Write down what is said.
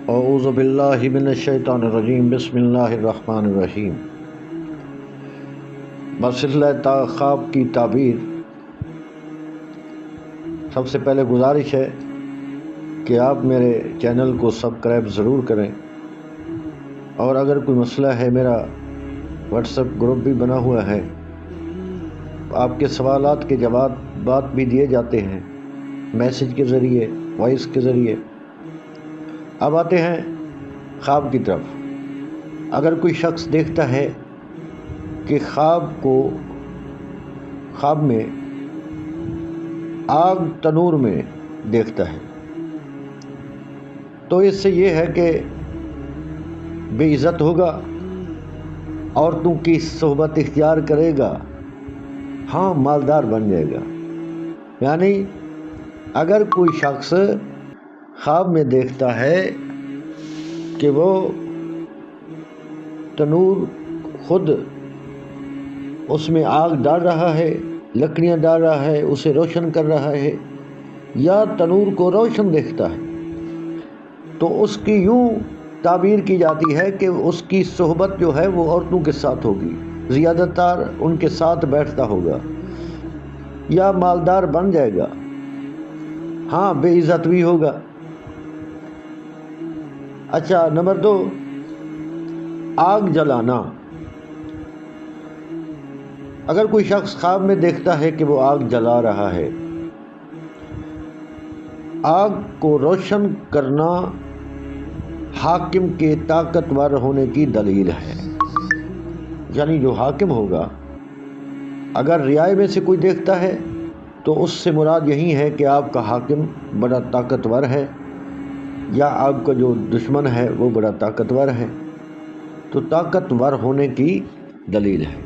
اعوذ باللہ من الشیطان الرجیم بسم اللہ الرحمن الرحیم۔ بسلسلہ خواب کی تعبیر، سب سے پہلے گزارش ہے کہ آپ میرے چینل کو سبسکرائب ضرور کریں، اور اگر کوئی مسئلہ ہے میرا واٹس ایپ گروپ بھی بنا ہوا ہے، آپ کے سوالات کے جوابات بھی دیے جاتے ہیں میسج کے ذریعے، وائس کے ذریعے۔ اب آتے ہیں خواب کی طرف۔ اگر کوئی شخص دیکھتا ہے کہ خواب میں آگ تنور میں دیکھتا ہے، تو اس سے یہ ہے کہ بے عزت ہوگا، عورتوں کی صحبت اختیار کرے گا، ہاں مالدار بن جائے گا۔ یعنی اگر کوئی شخص خواب میں دیکھتا ہے کہ وہ تنور خود اس میں آگ ڈال رہا ہے، لکڑیاں ڈال رہا ہے، اسے روشن کر رہا ہے، یا تنور کو روشن دیکھتا ہے، تو اس کی یوں تعبیر کی جاتی ہے کہ اس کی صحبت جو ہے وہ عورتوں کے ساتھ ہوگی، زیادہ تر ان کے ساتھ بیٹھتا ہوگا، یا مالدار بن جائے گا، ہاں بے عزت بھی ہوگا۔ اچھا، نمبر 2، آگ جلانا۔ اگر کوئی شخص خواب میں دیکھتا ہے کہ وہ آگ جلا رہا ہے، آگ کو روشن کرنا حاکم کے طاقتور ہونے کی دلیل ہے۔ یعنی جو حاکم ہوگا، اگر رعایا میں سے کوئی دیکھتا ہے تو اس سے مراد یہی ہے کہ آپ کا حاکم بڑا طاقتور ہے، یا آپ کا جو دشمن ہے وہ بڑا طاقتور ہے، تو طاقتور ہونے کی دلیل ہے۔